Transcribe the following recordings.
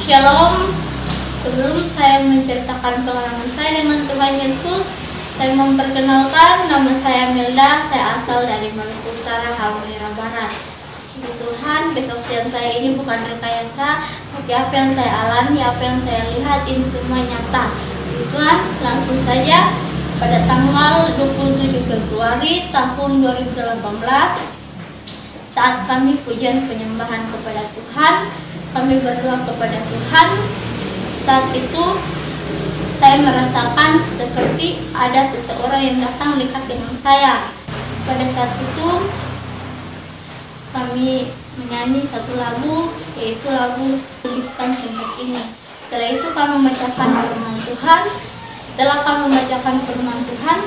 Shalom. Sebelum saya menceritakan pengalaman saya dengan Tuhan Yesus, saya memperkenalkan, nama saya Milda, saya asal dari Maluku Utara, Halmahera Barat. Puji Tuhan, besok siang saya ini bukan rekayasa, tapi apa yang saya alami, apa yang saya lihat, ini semua nyata. Puji Tuhan, langsung saja pada tanggal 27 Februari tahun 2018, saat kami pujian penyembahan kepada Tuhan, kami berdoa kepada Tuhan. Saat itu saya merasakan seperti ada seseorang yang datang dekat dengan saya. Pada saat itu kami menyanyi satu lagu, yaitu lagu Kuduskan Tempat Ini. Setelah itu kami membacakan firman Tuhan. Setelah kami membacakan firman Tuhan,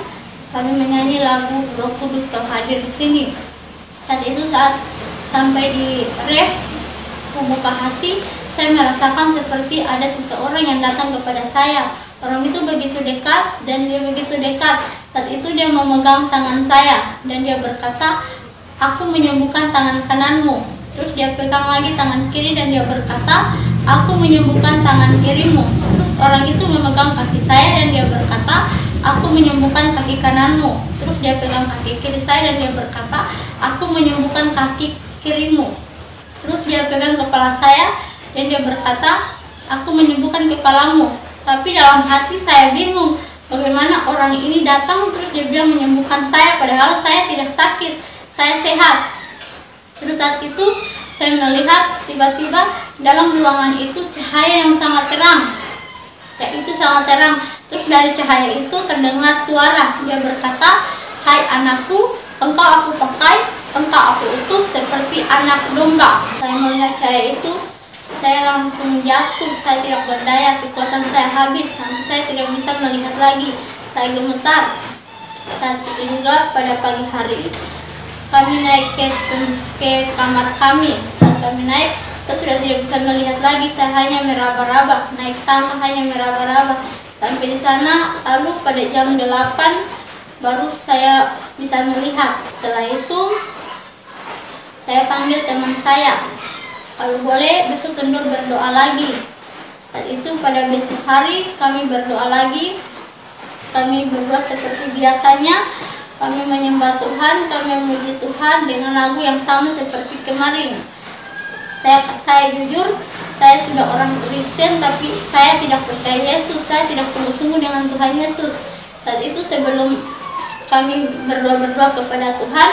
kami menyanyi lagu Roh Kudus Kau Hadir di Sini. Saat itu saat sampai di ref membuka hati, saya merasakan seperti ada seseorang yang datang kepada saya. Orang itu begitu dekat dan dia begitu dekat. Saat itu dia memegang tangan saya dan dia berkata, "Aku menyembuhkan tangan kananmu." Terus dia pegang lagi tangan kiri dan dia berkata, "Aku menyembuhkan tangan kirimu." Terus orang itu memegang kaki saya dan dia berkata, "Aku menyembuhkan kaki kananmu." Terus dia pegang kaki kiri saya dan dia berkata, "Aku menyembuhkan kaki kirimu." Terus dia pegang kepala saya dan dia berkata, "Aku menyembuhkan kepalamu." Tapi dalam hati saya bingung, bagaimana orang ini datang terus dia bilang menyembuhkan saya, padahal saya tidak sakit, saya sehat. Terus saat itu saya melihat tiba-tiba dalam ruangan itu cahaya yang sangat terang. Cahaya itu sangat terang. Terus dari cahaya itu terdengar suara. Dia berkata, "Hai anakku, engkau aku pakai, engkau aku utus seperti anak domba." Saya melihat cahaya itu, saya langsung jatuh. Saya tidak berdaya, kekuatan saya habis sampai saya tidak bisa melihat lagi. Saya gemetar. Saat itu juga pada pagi hari kami naik ke kamar kami. Saat kami naik, saya sudah tidak bisa melihat lagi. Saya hanya meraba-raba, naik tangga hanya meraba-raba. Sampai di sana, lalu pada jam 8 baru saya bisa melihat. Setelah itu saya panggil teman saya, "Kalau boleh besok Tondo berdoa lagi." Saat itu pada besok hari kami berdoa lagi. Kami berdoa seperti biasanya. Kami menyembah Tuhan, kami memuji Tuhan dengan lagu yang sama seperti kemarin. Saya jujur, saya sudah orang Kristen tapi saya tidak percaya Yesus. Saya tidak sungguh-sungguh dengan Tuhan Yesus. Saat itu sebelum kami berdoa kepada Tuhan,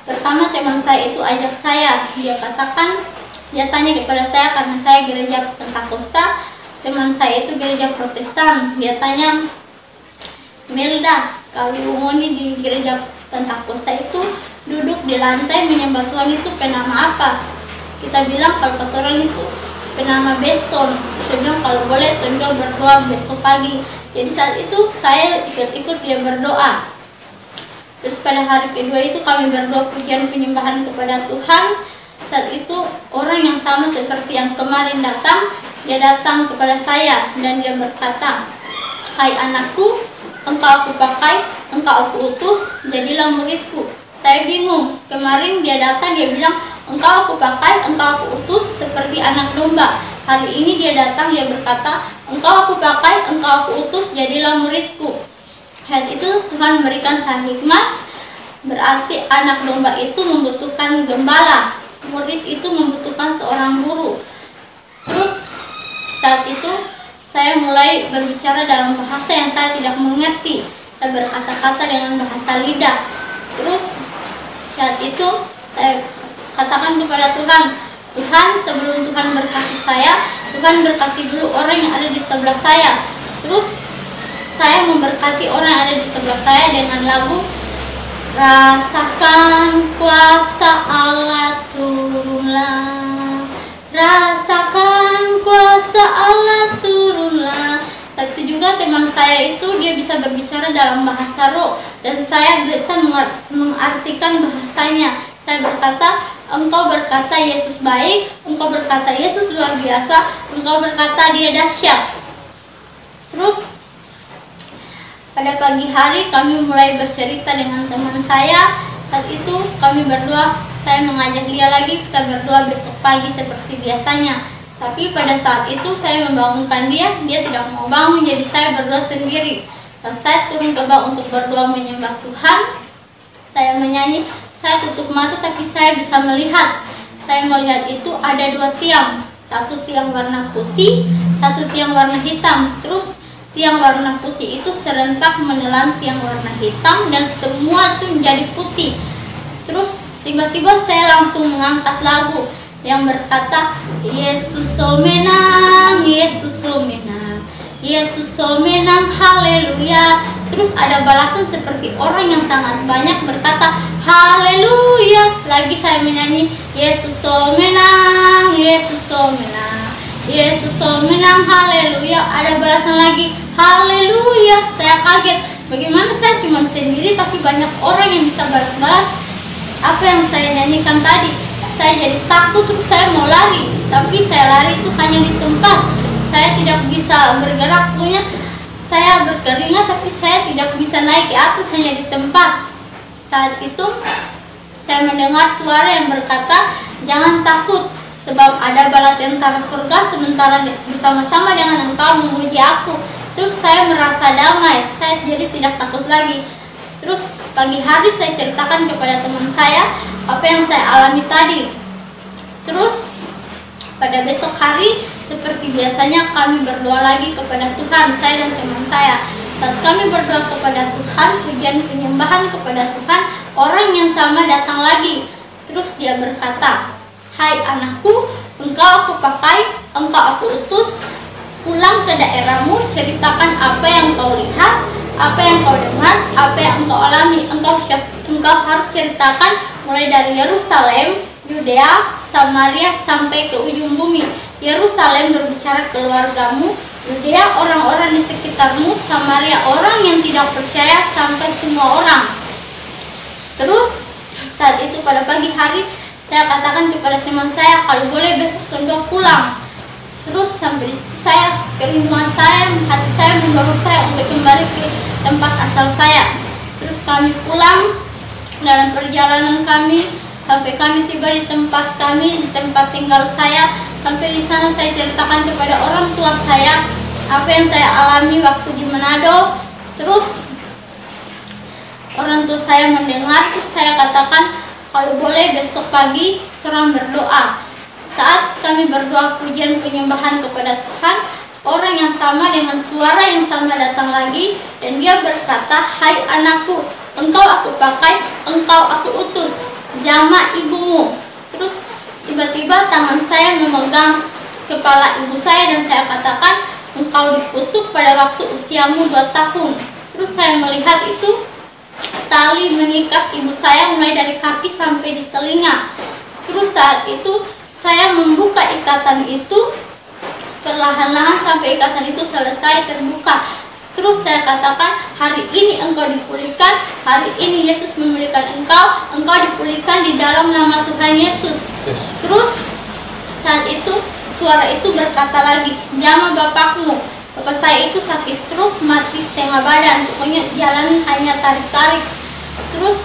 pertama teman saya itu ajak saya. Dia tanya kepada saya karena saya gereja Pentakosta, teman saya itu gereja Protestan. Dia tanya, "Milda, kalau ngoni di gereja Pentakosta itu duduk di lantai menyembah Tuhan itu penama apa?" Kita bilang kalau kata orang itu penama Beston. Saya bilang kalau boleh Tondo berdoa besok pagi. Jadi saat itu saya ikut-ikut dia berdoa. Terus pada hari kedua itu kami berdoa pujian penyembahan kepada Tuhan. Saat itu orang yang sama seperti yang kemarin datang, dia datang kepada saya dan dia berkata, "Hai anakku, engkau aku pakai, engkau aku utus, jadilah muridku." Saya bingung. Kemarin dia datang, dia bilang, "Engkau aku pakai, engkau aku utus seperti anak domba." Hari ini dia datang, dia berkata, "Engkau aku pakai, engkau aku utus, jadilah muridku." Hal itu Tuhan memberikan saya hikmat. Berarti anak domba itu membutuhkan gembala, murid itu membutuhkan seorang guru. Terus saat itu saya mulai berbicara dalam bahasa yang saya tidak mengerti. Saya berkata-kata dengan bahasa lidah. Terus saat itu saya katakan kepada Tuhan, "Tuhan, sebelum Tuhan berkati saya, Tuhan berkati dulu orang yang ada di sebelah saya." Terus saya memberkati orang yang ada di sebelah saya dengan lagu "Rasakan kuasa Allah turunlah, rasakan kuasa Allah turunlah." Tapi juga teman saya itu dia bisa berbicara dalam bahasa roh dan saya bisa mengartikan bahasanya. Saya berkata, "Engkau berkata Yesus baik, engkau berkata Yesus luar biasa, engkau berkata dia dahsyat." Terus pada pagi hari kami mulai bercerita dengan teman saya. Saat itu kami berdoa, saya mengajak dia lagi kita berdoa besok pagi seperti biasanya. Tapi pada saat itu saya membangunkan dia tidak mau bangun, jadi saya berdoa sendiri. Dan saya turun ke bawah untuk berdoa menyembah Tuhan. Saya menyanyi, saya tutup mata tapi saya bisa melihat. Saya melihat itu ada 2 tiang. Satu tiang warna putih, satu tiang warna hitam. Terus tiang warna putih itu serentak menelan tiang warna hitam dan semua itu menjadi putih. Terus tiba-tiba saya langsung mengangkat lagu yang berkata, Yesus so menang, Yesus so menang, Yesus so menang, haleluya. Terus ada balasan seperti orang yang sangat banyak berkata, haleluya. Lagi saya menyanyi, Yesus so menang, Yesus so menang, Yesus so menang, haleluya. Ada balasan lagi, haleluya. Saya kaget, bagaimana saya cuma sendiri tapi banyak orang yang bisa balas-balas apa yang saya nyanyikan tadi. Saya jadi takut, terus saya mau lari, tapi saya lari itu hanya di tempat. Saya tidak bisa bergerak, punya saya berkeringat tapi saya tidak bisa naik ke atas, hanya di tempat. Saat itu saya mendengar suara yang berkata, jangan takut, sebab ada bala tentara surga sementara bersama-sama dengan engkau memuji aku. Terus saya merasa damai, saya jadi tidak takut lagi. Terus pagi hari saya ceritakan kepada teman saya apa yang saya alami tadi. Terus pada besok hari seperti biasanya kami berdoa lagi kepada Tuhan, saya dan teman saya. Saat kami berdoa kepada Tuhan, pujian penyembahan kepada Tuhan, orang yang sama datang lagi. Terus dia berkata, hai anakku, engkau aku pakai, engkau aku utus, pulang ke daerahmu, ceritakan apa yang kau lihat, apa yang kau dengar, apa yang engkau alami. Engkau harus ceritakan mulai dari Yerusalem, Yudea, Samaria sampai ke ujung bumi. Yerusalem berbicara keluargamu, Yudea orang-orang di sekitarmu, Samaria orang yang tidak percaya sampai semua orang. Terus saat itu pada pagi hari saya katakan kepada teman saya, kalau boleh besok kedua pulang. Terus sampai di situ saya, kerinduan saya, hati saya mendorong saya untuk kembali ke tempat asal saya. Terus kami pulang. Dalam perjalanan kami sampai kami tiba di tempat kami, di tempat tinggal saya. Sampai di sana saya ceritakan kepada orang tua saya apa yang saya alami waktu di Manado. Terus orang tua saya mendengar, terus saya katakan kalau boleh besok pagi orang berdoa. Saat kami berdoa pujian penyembahan kepada Tuhan, orang yang sama dengan suara yang sama datang lagi dan dia berkata, hai anakku, engkau aku pakai, engkau aku utus, jama ibumu. Terus tiba-tiba tangan saya memegang kepala ibu saya dan saya katakan, engkau dikutuk pada waktu usiamu 2 tahun. Terus saya melihat itu tali mengikat ibu saya mulai dari kaki sampai di telinga. Terus saat itu saya membuka ikatan itu perlahan-lahan sampai ikatan itu selesai terbuka. Terus saya katakan, hari ini engkau dipulihkan, hari ini Yesus memulihkan engkau dipulihkan di dalam nama Tuhan Yesus. Terus saat itu suara itu berkata lagi, jama bapakmu. Bapak saya itu sakit stroke, mati setengah badan, pokoknya jalan hanya tarik-tarik. Terus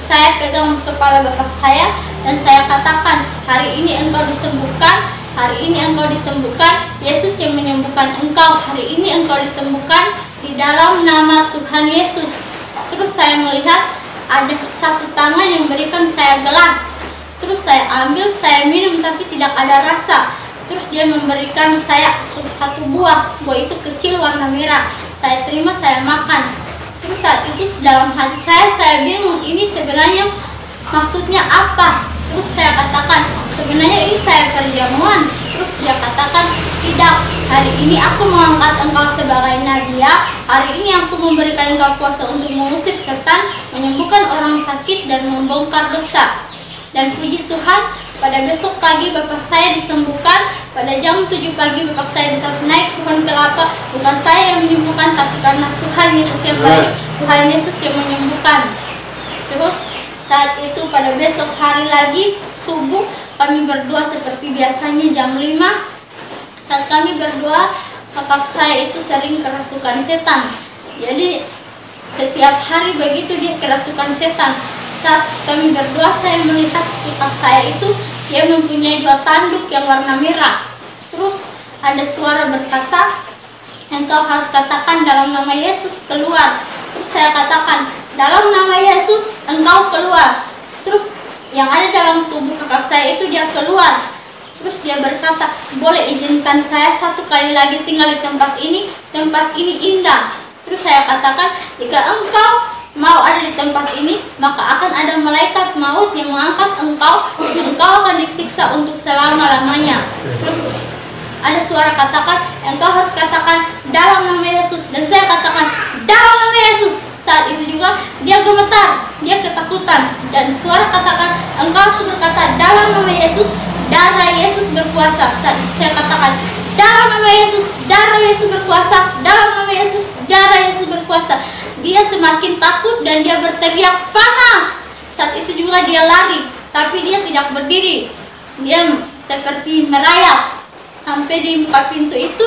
saya pegang kepala bapak saya dan saya katakan, hari ini engkau disembuhkan, hari ini engkau disembuhkan, Yesus yang menyembuhkan engkau, hari ini engkau disembuhkan di dalam nama Tuhan Yesus. Terus saya melihat ada satu tangan yang memberikan saya gelas. Terus saya ambil, saya minum tapi tidak ada rasa. Terus dia memberikan saya satu buah itu kecil warna merah. Saya terima, saya makan. Terus saat itu dalam hati saya bingung, ini sebenarnya maksudnya apa? Terus saya katakan, sebenarnya ini saya perjamuan. Terus dia katakan, tidak, hari ini aku mengangkat engkau sebagai nabi ya. Hari ini aku memberikan engkau kuasa untuk mengusir setan, menyembuhkan orang sakit dan membongkar dosa. Dan puji Tuhan, pada besok pagi bapak saya disembuhkan. Pada jam 7 pagi bapak saya bisa naik pohon kelapa. Bukan saya yang menyembuhkan, tapi karena Tuhan Yesus yang baik, Tuhan Yesus yang menyembuhkan. Terus saat itu pada besok hari lagi subuh kami berdoa seperti biasanya jam 5. Saat kami berdoa, kakak saya itu sering kerasukan setan. Jadi setiap hari begitu dia kerasukan setan. Saat kami berdoa, saya melihat kakak saya itu dia mempunyai 2 tanduk yang warna merah. Terus ada suara berkata, engkau harus katakan dalam nama Yesus keluar. Terus saya katakan, dalam nama Yesus engkau keluar. Terus yang ada dalam tubuh kakak saya itu dia keluar. Terus dia berkata, boleh izinkan saya satu kali lagi tinggal di tempat ini indah. Terus saya katakan, jika engkau mau ada di tempat ini, maka akan ada malaikat maut yang mengangkat engkau akan disiksa untuk selama-lamanya. Terus ada suara katakan, engkau harus katakan dalam nama Yesus. Dan saya katakan, dalam nama Yesus. Saat itu juga dia gemetar, dia ketakutan. Dan suara katakan, engkau harus berkata dalam nama Yesus, darah Yesus berkuasa. Saat itu saya katakan, dalam nama Yesus, darah Yesus berkuasa. Dalam nama Yesus, darah Yesus berkuasa. Dia semakin takut dan dia berteriak, panas. Saat itu juga dia lari, tapi dia tidak berdiri. Dia seperti merayap. Sampai di muka pintu itu,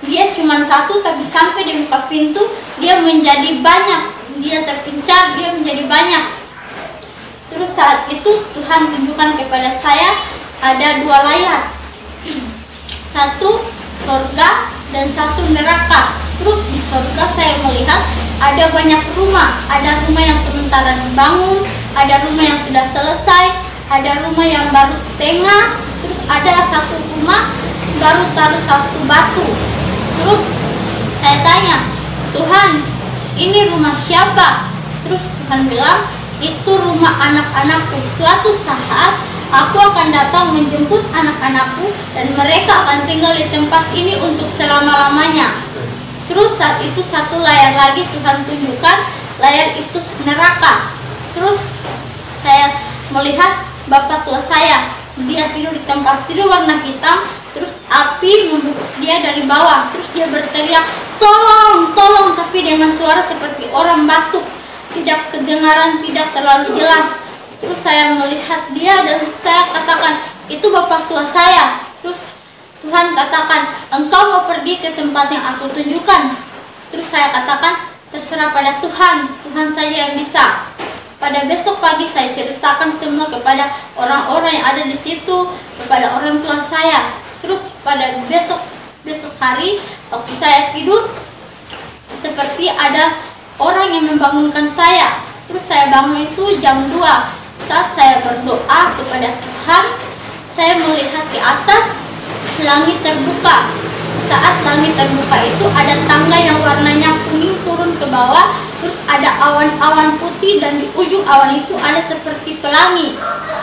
dia cuma satu, tapi sampai di muka pintu, dia menjadi banyak. Dia terpencar, dia menjadi banyak. Terus saat itu Tuhan tunjukkan kepada saya ada dua layar. Satu surga dan satu neraka. Terus di surga saya melihat ada banyak rumah. Ada rumah yang sementara dibangun, ada rumah yang sudah selesai, ada rumah yang baru setengah. Terus ada satu rumah baru taruh satu batu. Terus saya tanya, Tuhan, ini rumah siapa? Terus Tuhan bilang, itu rumah anak-anakku. Suatu saat aku akan datang menjemput anak-anakku dan mereka akan tinggal di tempat ini untuk selama-lamanya. Terus saat itu satu layar lagi Tuhan tunjukkan, layar itu neraka. Terus saya melihat bapak tua saya, dia tidur di tempat tidur warna hitam. Terus api membungkus dia dari bawah. Terus dia berteriak, tolong, tolong, tapi dengan suara seperti orang batuk, tidak kedengaran, tidak terlalu jelas. Terus saya melihat dia dan saya katakan, itu bapak tua saya. Terus Tuhan katakan, engkau mau pergi ke tempat yang aku tunjukkan. Terus saya katakan, terserah pada Tuhan, Tuhan saja yang bisa. Pada besok pagi saya ceritakan semua kepada orang-orang yang ada di situ, kepada orang tua saya. Terus pada besok hari waktu saya tidur, seperti ada orang yang membangunkan saya. Terus saya bangun itu jam 2. Saat saya berdoa kepada Tuhan, saya melihat di atas langit terbuka. Saat langit terbuka itu ada tangga yang warnanya kuning turun ke bawah. Terus ada awan-awan putih dan di ujung awan itu ada seperti pelangi.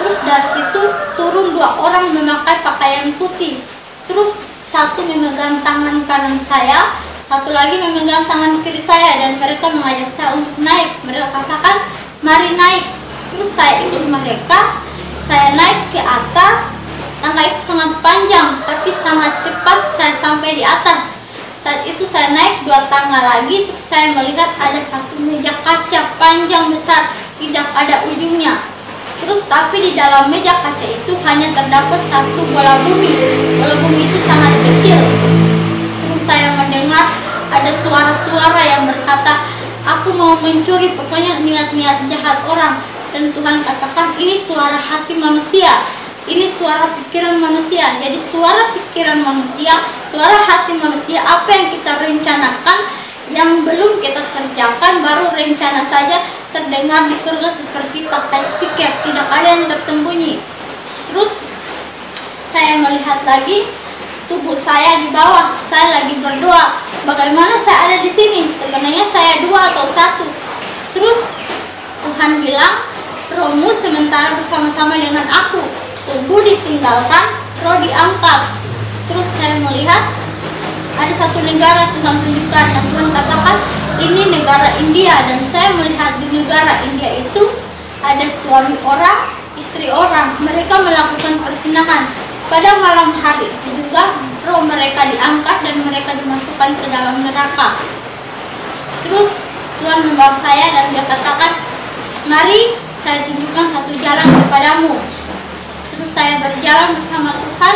Terus dari situ turun 2 orang memakai pakaian putih. Terus satu memegang tangan kanan saya, satu lagi memegang tangan kiri saya, dan mereka mengajak saya untuk naik. Mereka katakan, mari naik. Terus saya ikut mereka, saya naik ke atas. Tangga itu sangat panjang, tapi sangat cepat saya sampai di atas. Saat itu saya naik 2 tangga lagi, terus saya melihat ada satu meja kaca panjang besar, tidak ada ujungnya. Terus tapi di dalam meja kaca itu hanya terdapat satu bola bumi. Bola bumi itu sangat kecil. Terus saya mendengar ada suara-suara yang berkata, aku mau mencuri, pokoknya niat-niat jahat orang. Dan Tuhan katakan, ini suara hati manusia, ini suara pikiran manusia. Jadi suara pikiran manusia, suara hati manusia, apa yang kita rencanakan, yang belum kita kerjakan, baru rencana saja terdengar di surga seperti pakai speaker, tidak ada yang tersembunyi. Terus saya melihat lagi tubuh saya di bawah, saya lagi berdoa. Bagaimana saya ada di sini? Sebenarnya saya 2 atau 1. Terus Tuhan bilang, rohmu sementara bersama-sama dengan aku, tubuh ditinggalkan, roh diangkat. Terus saya melihat ada satu negara Tuhan tunjukkan, dan Tuhan katakan ini negara India. Dan saya melihat di negara India itu ada suami orang, istri orang, mereka melakukan perzinahan. Pada malam hari itu juga roh mereka diangkat dan mereka dimasukkan ke dalam neraka. Terus Tuhan membawa saya dan dia katakan, mari saya tunjukkan satu jalan kepadamu. Terus saya berjalan bersama Tuhan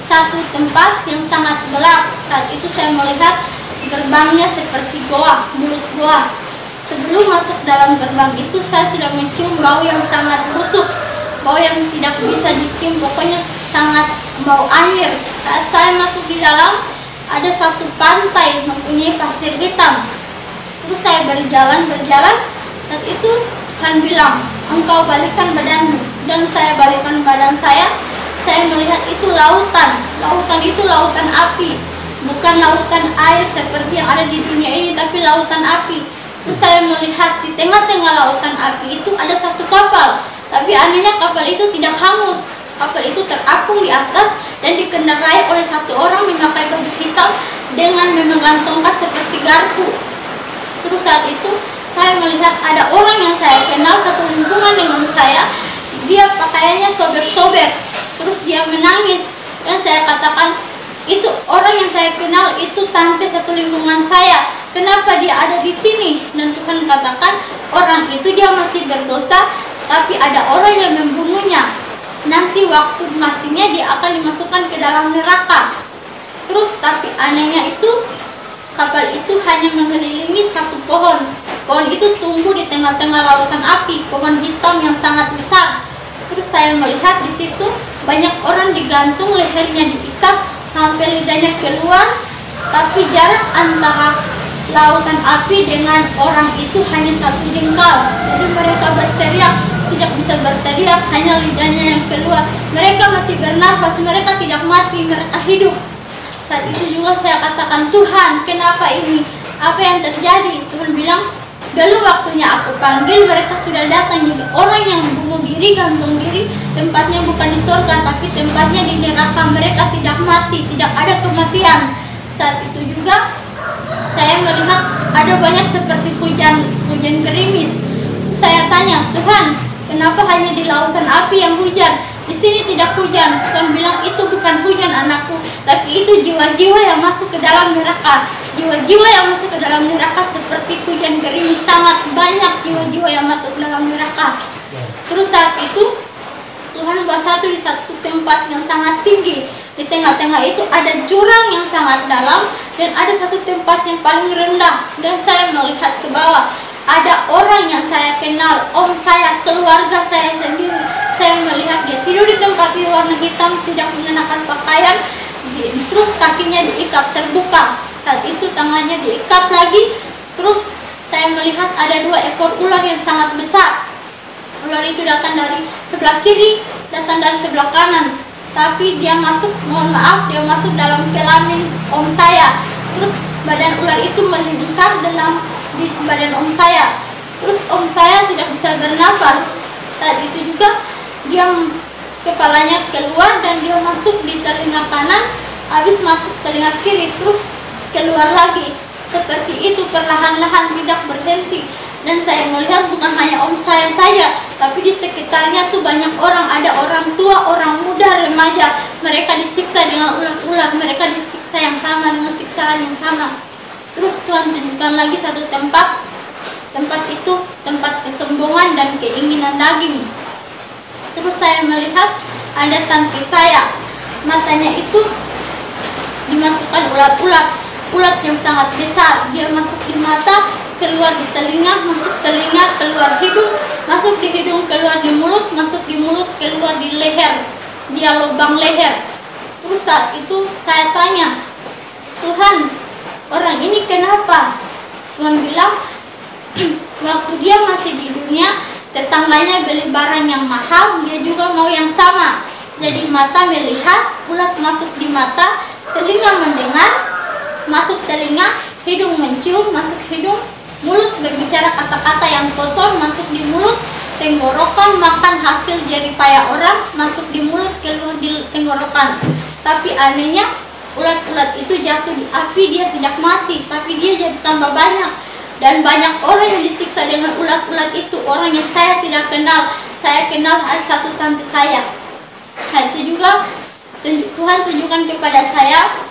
satu tempat yang sangat gelap. Saat itu saya melihat gerbangnya seperti goa, mulut goa. Sebelum masuk dalam gerbang itu saya sudah mencium bau yang sangat busuk, bau yang tidak bisa dicium, pokoknya sangat bau air. Saat saya masuk di dalam, ada satu pantai mempunyai pasir hitam. Terus saya berjalan. Saat itu Tuhan bilang, engkau balikkan badanmu. Dan saya balikkan badan saya melihat itu lautan. Lautan itu lautan api, bukan lautan air seperti yang ada di dunia ini, tapi lautan api. Terus saya melihat di tengah-tengah lautan api itu ada satu kapal. Tapi anehnya kapal itu tidak hangus. Kapal itu terapung di atas dan dikendarai oleh satu orang memakai baju hitam dengan menggantungkan seperti garpu. Terus saat itu saya melihat ada orang yang saya kenal satu lingkungan dengan saya. Dia pakaiannya sobek-sobek. Terus dia menangis. Dan saya katakan, itu orang yang saya kenal, itu tante satu lingkungan saya. Kenapa dia ada di sini? Dan Tuhan katakan, orang itu dia masih berdosa, tapi ada orang yang membunuhnya. Nanti waktu matinya dia akan dimasukkan ke dalam neraka. Terus tapi anehnya itu, kapal itu hanya mengelilingi satu pohon. Pohon itu tumbuh di tengah-tengah lautan api, pohon hitam yang sangat besar. Terus saya melihat di situ banyak orang digantung, lehernya diikat sampai lidahnya keluar, tapi jarak antara lautan api dengan orang itu hanya satu jengkal. Jadi mereka berteriak, tidak bisa berteriak, hanya lidahnya yang keluar. Mereka masih bernafas, mereka tidak mati, mereka hidup. Saat itu juga saya katakan, Tuhan, kenapa ini? Apa yang terjadi? Tuhan bilang, belum waktunya aku panggil, mereka sudah datang. Jadi orang yang bunuh diri, gantung diri, tempatnya bukan di surga, tapi tempatnya di neraka. Mereka tidak mati, tidak ada kematian. Saat itu juga saya melihat ada banyak seperti hujan gerimis. Saya tanya, Tuhan, kenapa hanya di lautan api yang hujan? Di sini tidak hujan. Tuhan bilang, itu bukan hujan anakku, tapi itu jiwa-jiwa yang masuk ke dalam neraka. Jiwa-jiwa yang masuk ke dalam neraka seperti hujan gerimis. Sangat banyak jiwa-jiwa yang masuk ke dalam neraka. Terus saat itu Tuhan buat di satu tempat yang sangat tinggi. Di tengah-tengah itu ada jurang yang sangat dalam dan ada satu tempat yang paling rendah. Dan saya melihat ke bawah, ada orang yang saya kenal, om saya, keluarga saya sendiri. Saya melihat dia tidur di tempat di warna hitam, tidak mengenakan pakaian, terus kakinya diikat terbuka. Saat itu tangannya diikat lagi. Terus saya melihat ada 2 ekor ular yang sangat besar. Ular itu datang dari sebelah kiri, datang dari sebelah kanan. Tapi dia masuk, mohon maaf, dia masuk dalam kelamin om saya. Terus badan ular itu melingkar di badan om saya. Terus om saya tidak bisa bernafas. Saat itu juga dia kepalanya keluar dan dia masuk di telinga kanan, habis masuk telinga kiri, terus keluar lagi. Seperti itu perlahan-lahan, tidak berhenti. Dan saya melihat bukan hanya om saya saja, tapi di sekitarnya tuh banyak orang. Ada orang tua, orang muda, remaja. Mereka disiksa dengan ular-ular, mereka disiksa yang sama dengan siksaan yang sama. Terus Tuhan tunjukkan lagi satu tempat. Tempat itu tempat kesombongan dan keinginan daging. Terus saya melihat ada tante saya, matanya itu dimasukkan ulat yang sangat besar. Dia masuk di mata, keluar di telinga, masuk telinga, keluar hidung, masuk di hidung, keluar di mulut, masuk di mulut, keluar di leher. Dia lubang leher. Terus saat itu saya tanya, Tuhan, orang ini kenapa? Tuhan bilang, waktu dia masih di dunia, tetangganya beli barang yang mahal, dia juga mau yang sama. Jadi mata melihat, ulat masuk di mata, telinga mendengar, masuk telinga, hidung mencium, masuk hidung, mulut berbicara kata-kata yang kotor, masuk di mulut, tenggorokan makan hasil jerih payah orang, masuk di mulut, keluar di tenggorokan. Tapi anehnya, ulat-ulat itu jatuh di api, dia tidak mati, tapi dia jadi tambah banyak. Dan banyak orang yang disiksa dengan ulat-ulat itu, orang yang saya tidak kenal. Saya kenal ada satu tante saya. Hal itu juga Tuhan tunjukkan kepada saya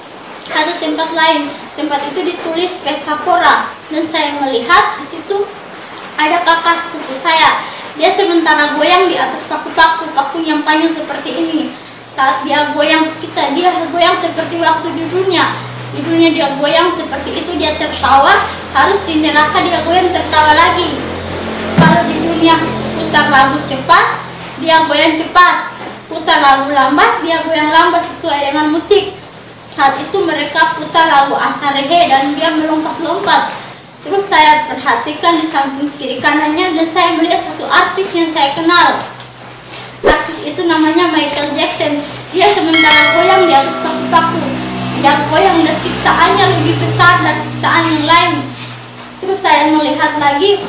satu tempat lain. Tempat itu ditulis Pesta Pora. Dan saya melihat di situ ada kakak sepupu saya. Dia sementara goyang di atas paku yang panjang seperti ini. Saat dia goyang dia goyang seperti waktu di dunia. Di dunia dia goyang seperti itu, dia tertawa, harus di neraka dia goyang tertawa lagi. Kalau di dunia putar lagu cepat, dia goyang cepat. Putar lagu lambat, dia goyang lambat sesuai dengan musik. Saat itu mereka putar lagu Asarehe dan dia melompat-lompat. Terus saya perhatikan di samping kiri kanannya dan saya melihat satu artis yang saya kenal. Artis itu namanya Michael Jackson. Dia sementara goyang di atas paku-paku, dia goyang dan siksaannya lebih besar dari siksaan yang lain. Terus saya melihat lagi,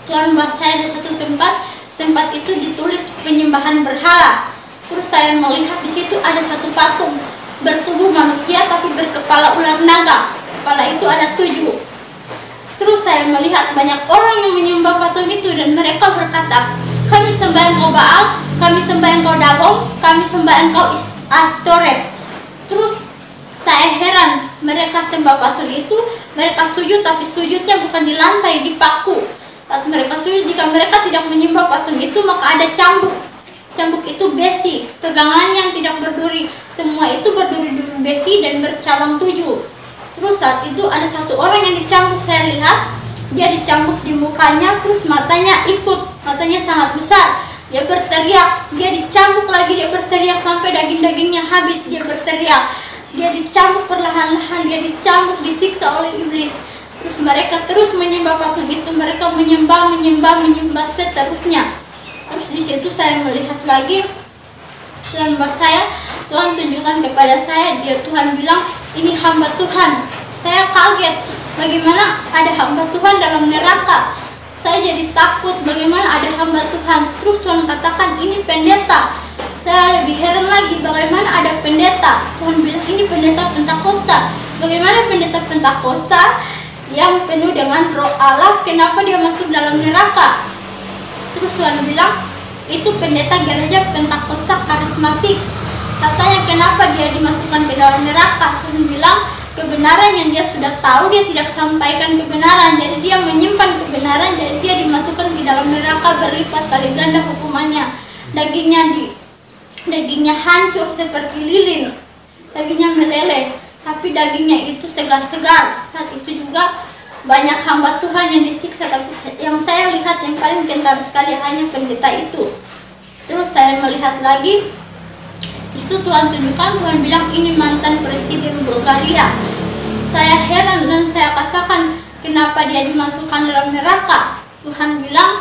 Tuhan bawa saya di satu tempat itu ditulis penyembahan berhala. Terus saya melihat di situ ada satu patung bertubuh manusia tapi berkepala ular naga. Kepala itu ada 7. Terus saya melihat banyak orang yang menyembah patung itu dan mereka berkata, kami sembah engkau Baal, kami sembah engkau Dagon, kami sembah engkau Astoret. Terus saya heran, mereka sembah patung itu, mereka sujud tapi sujudnya bukan di lantai, di paku. Saat mereka sujud, jika mereka tidak menyembah patung itu maka ada cambuk. Cambuk itu besi, pegangan yang tidak berduri. Semua itu berduri-duri besi dan bercabang 7. Terus saat itu ada satu orang yang dicambuk, saya lihat dia dicambuk di mukanya, terus matanya ikut, matanya sangat besar. Dia berteriak, dia dicambuk lagi, dia berteriak sampai daging-dagingnya habis, dia berteriak. Dia dicambuk perlahan-lahan, dia dicambuk, disiksa oleh iblis. Terus mereka terus menyembah patung itu, mereka menyembah seterusnya. Terus di situ saya melihat lagi, Tuhan buat saya, Tuhan tunjukkan kepada saya, Tuhan bilang, ini hamba Tuhan. Saya kaget, bagaimana ada hamba Tuhan dalam neraka. Saya jadi takut, bagaimana ada hamba Tuhan. Terus Tuhan katakan, ini pendeta. Saya lebih heran lagi, bagaimana ada pendeta. Tuhan bilang, ini pendeta Pentakosta. Bagaimana pendeta Pentakosta yang penuh dengan roh Allah, kenapa dia masuk dalam neraka? Terus Tuhan bilang, itu pendeta gereja Pentakosta karismatik. Katanya kenapa dia dimasukkan ke dalam neraka? Tuhan bilang, kebenaran yang dia sudah tahu, dia tidak sampaikan kebenaran. Jadi dia menyimpan kebenaran, jadi dia dimasukkan di dalam neraka berlipat kali ganda hukumannya. Dagingnya hancur seperti lilin, dagingnya meleleh, tapi dagingnya itu segar-segar. Saat itu juga banyak hamba Tuhan yang disiksa, tapi yang saya lihat yang paling kental sekali hanya pendeta itu. Terus saya melihat lagi, itu Tuhan tunjukkan, Tuhan bilang ini mantan presiden Bulgaria. Saya heran dan saya katakan, kenapa dia dimasukkan dalam neraka? Tuhan bilang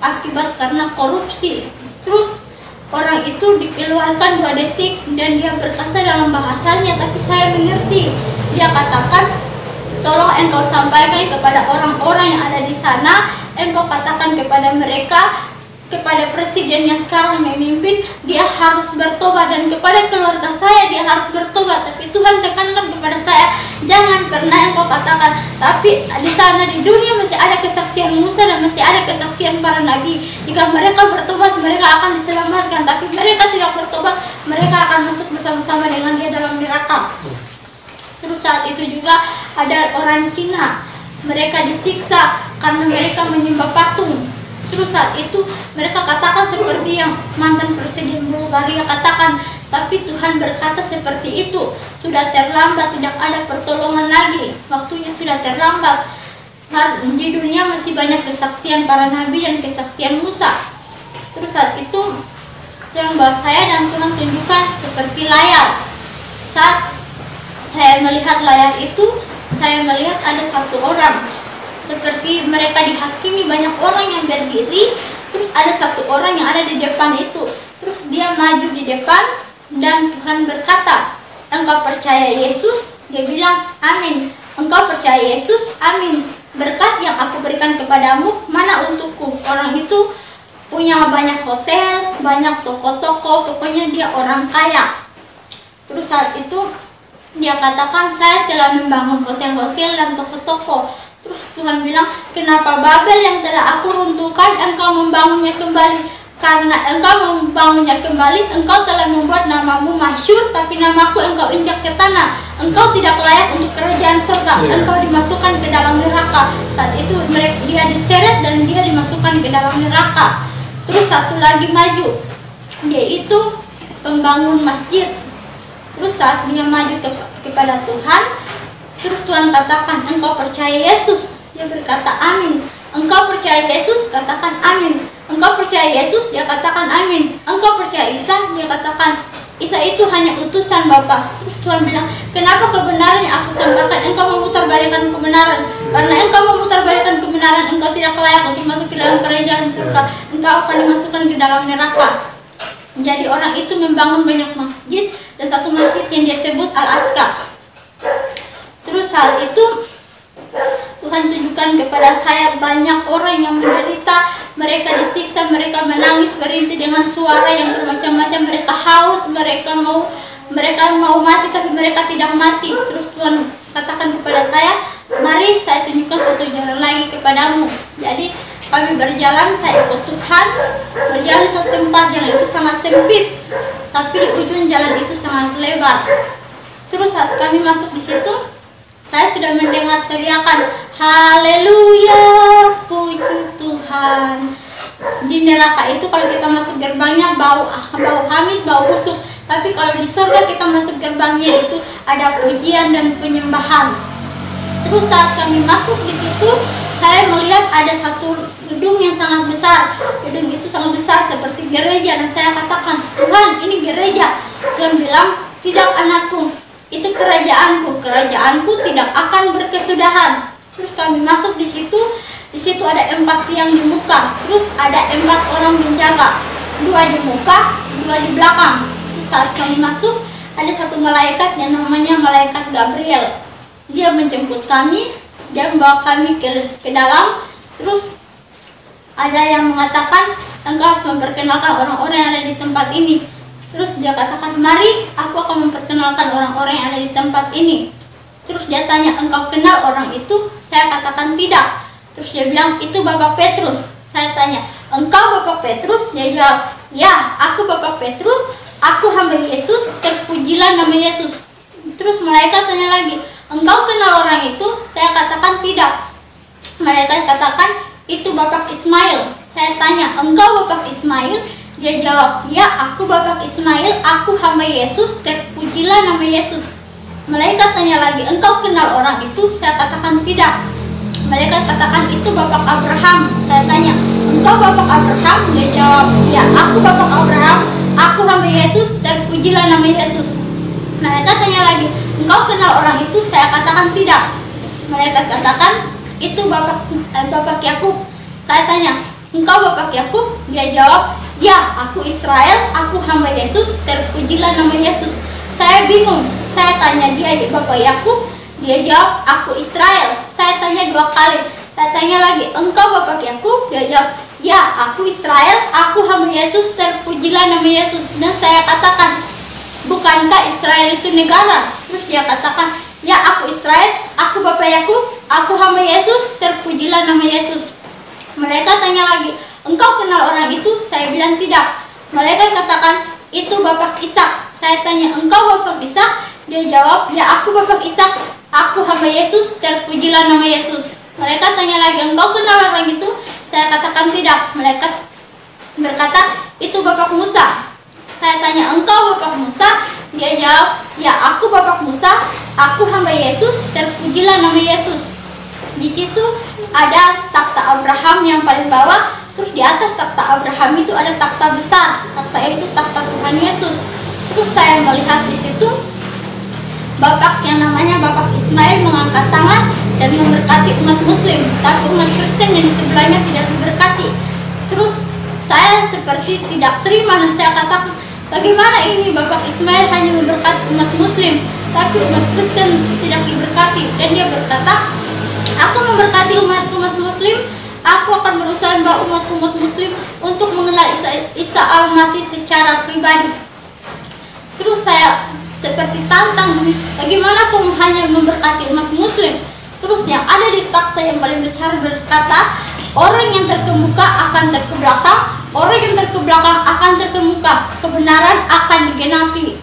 akibat karena korupsi. Terus orang itu dikeluarkan 2 detik dan dia berkata dalam bahasanya, tapi saya mengerti. Dia katakan, tolong engkau sampaikan kepada orang-orang yang ada di sana, engkau katakan kepada mereka, kepada presiden yang sekarang memimpin, dia harus bertobat, dan kepada keluarga saya dia harus bertobat. Tapi Tuhan tekankan kepada saya, jangan pernah engkau katakan, tapi di sana di dunia masih ada kesaksian Musa dan masih ada kesaksian para nabi. Jika mereka bertobat, mereka akan diselamatkan, tapi mereka tidak bertobat, mereka akan masuk bersama-sama dengan dia dalam neraka. Terus saat itu juga ada orang Cina, mereka disiksa karena mereka menyembah patung. Terus saat itu mereka katakan seperti yang mantan presiden Bulgaria katakan, tapi Tuhan berkata seperti itu, sudah terlambat, tidak ada pertolongan lagi, waktunya sudah terlambat. Di dunia masih banyak kesaksian para nabi dan kesaksian Musa. Terus saat itu Tuhan bawa saya dan Tuhan tunjukkan seperti layar. Saat saya melihat layar itu, saya melihat ada satu orang, seperti mereka dihakimi, banyak orang yang berdiri. Terus ada satu orang yang ada di depan itu. Terus dia maju di depan dan Tuhan berkata, engkau percaya Yesus? Dia bilang, amin. Engkau percaya Yesus? Amin. Berkat yang aku berikan kepadamu, mana untukku? Orang itu punya banyak hotel, banyak toko-toko, pokoknya dia orang kaya. Terus saat itu dia katakan, saya telah membangun hotel-hotel dan toko-toko. Terus Tuhan bilang, kenapa Babel yang telah aku runtuhkan engkau membangunnya kembali? Karena engkau membangunnya kembali, engkau telah membuat namamu masyhur, tapi namaku engkau injak ke tanah. Engkau tidak layak untuk kerajaan surga, engkau dimasukkan ke dalam neraka. Saat itu dia diseret dan dia dimasukkan ke dalam neraka. Terus satu lagi maju, dia itu pembangun masjid. Terus saat dia maju kepada Tuhan, terus Tuhan katakan, engkau percaya Yesus? Dia berkata, amin. Engkau percaya Yesus? Katakan amin. Engkau percaya Yesus? Dia katakan amin. Engkau percaya Isa? Dia katakan, Isa itu hanya utusan Bapa. Terus Tuhan bilang, kenapa kebenaran yang aku sampaikan engkau memutarbalikkan kebenaran? Karena engkau memutarbalikkan kebenaran, engkau tidak layak untuk masuk ke dalam kerajaan surga. Engkau akan dimasukkan ke dalam neraka. Jadi orang itu membangun banyak masjid, dan satu masjid yang dia sebut Al-Aqsa. Terus saat itu Tuhan tunjukkan kepada saya banyak orang yang menderita, mereka disiksa, mereka menangis, berintih dengan suara yang bermacam-macam, mereka haus, mereka mau mati tapi mereka tidak mati. Terus Tuhan katakan kepada saya, mari saya tunjukkan satu jalan lagi kepadamu. Jadi kami berjalan, saya ikut Tuhan, berjalan satu tempat yang itu sangat sempit, tapi di ujung jalan itu sangat lebar. Terus saat kami masuk di situ, saya sudah mendengar teriakan, haleluya, puji Tuhan. Di neraka itu kalau kita masuk gerbangnya bau hamis, bau busuk. Tapi kalau di surga kita masuk gerbangnya itu ada pujian dan penyembahan. Terus saat kami masuk di situ, saya melihat ada satu gedung yang sangat besar. Gedung itu sangat besar seperti gereja, dan saya katakan, Tuhan, ini gereja. Tuhan bilang, tidak anakku, itu kerajaanku. Kerajaanku tidak akan berkesudahan. Terus kami masuk di situ ada 4 tiang di muka, terus ada 4 orang menjaga, 2 di muka, 2 di belakang. Terus saat kami masuk, ada satu malaikat yang namanya malaikat Gabriel. Dia menjemput kami, dia membawa kami ke dalam. Terus ada yang mengatakan, engkau harus memperkenalkan orang-orang yang ada di tempat ini. Terus dia katakan, mari aku akan memperkenalkan orang-orang yang ada di tempat ini. Terus dia tanya, engkau kenal orang itu? Saya katakan tidak. Terus dia bilang, itu Bapak Petrus. Saya tanya, engkau Bapak Petrus? Dia jawab, ya, aku Bapak Petrus, aku hamba Yesus, terpujilah nama Yesus. Terus malaikat tanya lagi, engkau kenal orang itu? Saya katakan tidak. Malaikat katakan, itu Bapak Ismail. Saya tanya, engkau Bapak Ismail? Dia jawab, ya, aku Bapak Ismail, aku hamba Yesus, terpujilah nama Yesus. Malaikat tanya lagi, engkau kenal orang itu? Saya katakan tidak. Malaikat katakan, itu Bapak Abraham. Saya tanya, engkau Bapak Abraham? Dia jawab, ya, aku Bapak Abraham, aku hamba Yesus, terpujilah nama Yesus. Malaikat tanya lagi, engkau kenal orang itu? Saya katakan tidak. Malaikat katakan, itu Bapak Yakub. Saya tanya, engkau Bapak Yakub? Dia jawab, ya, aku Israel, aku hamba Yesus, terpujilah nama Yesus. Saya bingung. Saya tanya dia, Bapak Yakub? Dia jawab, aku Israel. Saya tanya 2 kali. Saya tanya lagi, engkau Bapak Yakub? Dia jawab, ya, aku Israel, aku hamba Yesus, terpujilah nama Yesus. Dan saya katakan, bukankah Israel itu negara? Terus dia katakan, ya, aku Israel, aku Bapak Yakub, aku hamba Yesus, terpujilah nama Yesus. Mereka tanya lagi, engkau kenal orang itu? Saya bilang tidak. Mereka katakan, itu Bapak Ishak. Saya tanya, engkau Bapak Ishak? Dia jawab, ya, aku Bapak Ishak, aku hamba Yesus, terpujilah nama Yesus. Mereka tanya lagi, engkau kenal orang itu? Saya katakan tidak. Mereka berkata, itu Bapak Musa. Saya tanya, engkau Bapak Musa? Dia jawab, ya, aku Bapak Musa, aku hamba Yesus, terpujilah nama Yesus. Di situ ada takhta Abraham yang paling bawah. Terus di atas takhta Abraham itu ada takhta besar. Takhta itu takhta Tuhan Yesus. Terus saya melihat di situ Bapak yang namanya Bapak Ismail mengangkat tangan dan memberkati umat Muslim, tapi umat Kristen yang di sebelahnya tidak diberkati. Terus saya seperti tidak terima, dan saya katakan, bagaimana ini Bapak Ismail hanya memberkati umat Muslim, tapi umat Kristen tidak diberkati? Dan dia berkata, aku memberkati umat Muslim, aku akan berusaha membawa umat Muslim untuk mengenal Isa Al-Masih secara pribadi. Terus saya seperti tantang, bagaimana kamu hanya memberkati umat Muslim? Terus yang ada di takhta yang paling besar berkata, orang yang terkemuka akan terkebelakang, orang yang terkebelakang akan terkemuka, kebenaran akan digenapi.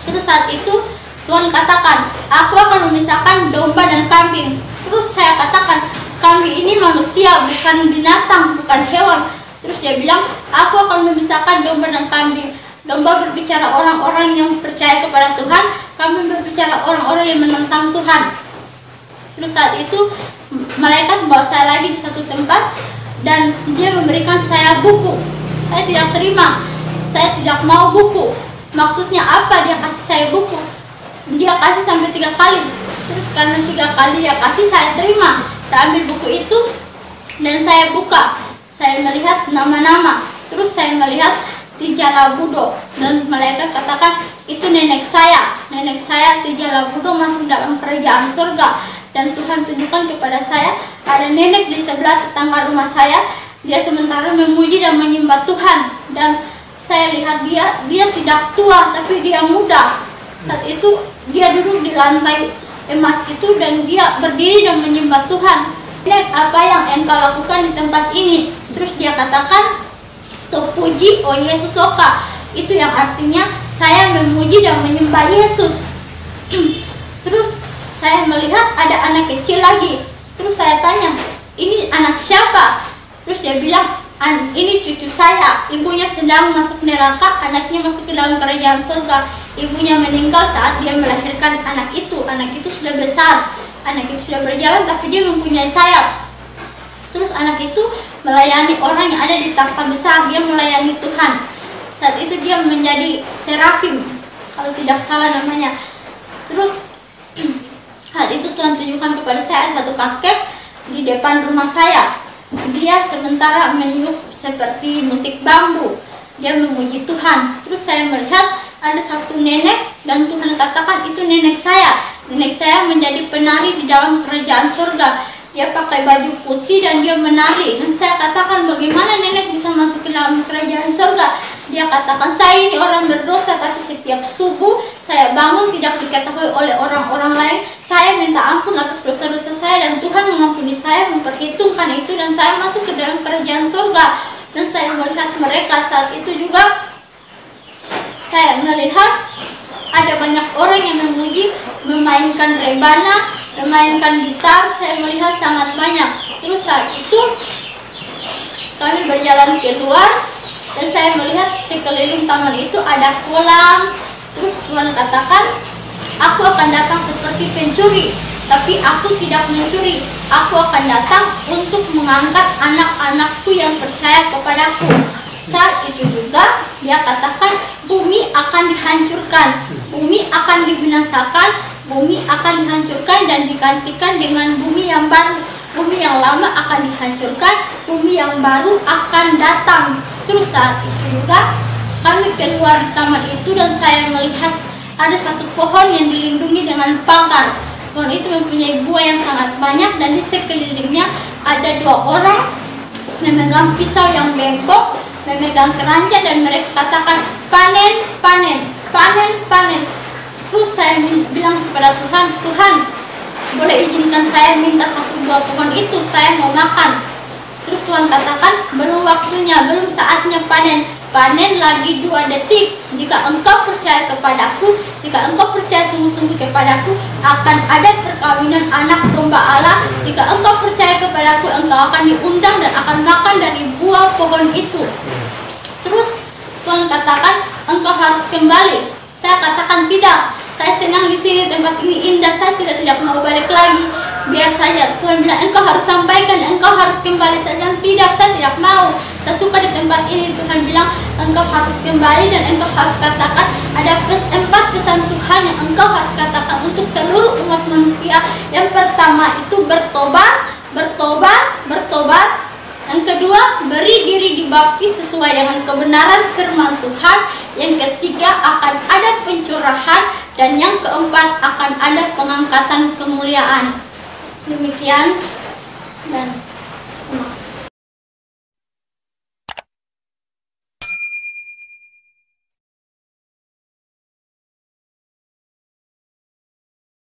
Terus saat itu Tuhan katakan, aku akan memisahkan domba dan kambing. Terus saya katakan, kambing ini manusia, bukan binatang, bukan hewan. Terus dia bilang, aku akan memisahkan domba dan kambing. Domba berbicara orang-orang yang percaya kepada Tuhan, kambing berbicara orang-orang yang menentang Tuhan. Terus saat itu malaikat membawa saya lagi di satu tempat, dan dia memberikan saya buku. Saya tidak terima, saya tidak mau buku. Maksudnya apa dia kasih saya buku? dia kasih sampai 3 kali. Terus karena 3 kali dia kasih, saya terima. Saya ambil buku itu dan saya buka. Saya melihat nama-nama. Terus saya melihat Tijalabudo, dan malaikat katakan, itu nenek saya Tijalabudo masuk dalam kerajaan surga. Dan Tuhan tunjukkan kepada saya, ada nenek di sebelah tetangga rumah saya. Dia sementara memuji dan menyembah Tuhan. Dan saya lihat dia tidak tua, tapi dia muda. Saat itu dia duduk di lantai emas itu dan dia berdiri dan menyembah Tuhan. Nek, apa yang engkau lakukan di tempat ini? Terus dia katakan, Topuji oh Yesus Oka. Itu yang artinya saya memuji dan menyembah Yesus. Terus saya melihat ada anak kecil lagi. Terus saya tanya, ini anak siapa? Terus dia bilang, ini cucu saya. Ibunya sedang masuk neraka, anaknya masuk ke dalam kerajaan surga. Ibunya meninggal saat dia melahirkan anak itu. Anak itu sudah besar, anak itu sudah berjalan, tapi dia mempunyai sayap. Terus anak itu melayani orang yang ada di takhta besar. Dia melayani Tuhan. Saat itu dia menjadi serafim, kalau tidak salah namanya. Terus saat itu Tuhan tunjukkan kepada saya satu kakek di depan rumah saya. Dia sementara meniup seperti musik bambu. Dia memuji Tuhan. Terus saya melihat ada satu nenek dan Tuhan katakan, itu nenek saya. Nenek saya menjadi penari di dalam kerajaan surga. Dia pakai baju putih dan dia menari. Dan saya katakan, bagaimana nenek bisa masuk ke dalam kerajaan surga? Dia katakan, saya ini orang berdosa, tapi setiap subuh saya bangun tidak diketahui oleh orang-orang lain. Saya minta ampun atas dosa-dosa saya dan Tuhan mengampuni saya, memperhitungkan itu, dan saya masuk ke dalam kerajaan surga. Dan saya melihat mereka saat itu juga. Saya melihat ada banyak orang yang memuji, memainkan rebana, memainkan gitar. Saya melihat sangat banyak. Terus saat itu kami berjalan keluar dan saya melihat sekeliling taman itu ada kolam. Terus Tuhan katakan, aku akan datang seperti pencuri, tapi aku tidak mencuri. Aku akan datang untuk mengangkat anak-anakku yang percaya kepadaku. Saat itu juga dia katakan, bumi akan dihancurkan, bumi akan dibinasakan, bumi akan dihancurkan dan digantikan dengan bumi yang baru. Bumi yang lama akan dihancurkan, bumi yang baru akan datang. Terus saat itu juga kami keluar di taman itu dan saya melihat ada satu pohon yang dilindungi dengan pagar. Pohon itu mempunyai buah yang sangat banyak dan di sekelilingnya ada 2 orang memegang pisau yang bengkok, memegang keranjang, dan mereka katakan, panen, panen, panen, panen. Terus saya bilang kepada Tuhan, Tuhan, boleh izinkan saya minta 1 buah pohon itu, saya mau makan. Terus Tuhan katakan, belum waktunya, belum saatnya panen. Panen lagi 2 detik. Jika engkau percaya kepadaku, jika engkau percaya sungguh-sungguh kepadaku, akan ada perkawinan anak domba Allah. Jika engkau percaya kepadaku, engkau akan diundang dan akan makan dari buah pohon itu. Terus Tuhan katakan, engkau harus kembali. Saya katakan, tidak. Saya senang di sini, tempat ini indah, saya sudah tidak mau balik lagi. Biar saja. Tuhan bilang, engkau harus sampaikan, engkau harus kembali. Saya bilang, tidak, saya tidak mau. Saya suka di tempat ini. Tuhan bilang, engkau harus kembali dan engkau harus katakan, ada 4 pesan Tuhan yang engkau harus katakan untuk seluruh umat manusia. Yang pertama itu bertobat, bertobat, bertobat. Yang kedua, beri diri dibaptis sesuai dengan kebenaran firman Tuhan. Yang ketiga, akan ada pencurahan. Dan yang keempat, akan ada pengangkatan kemuliaan. Demikian dan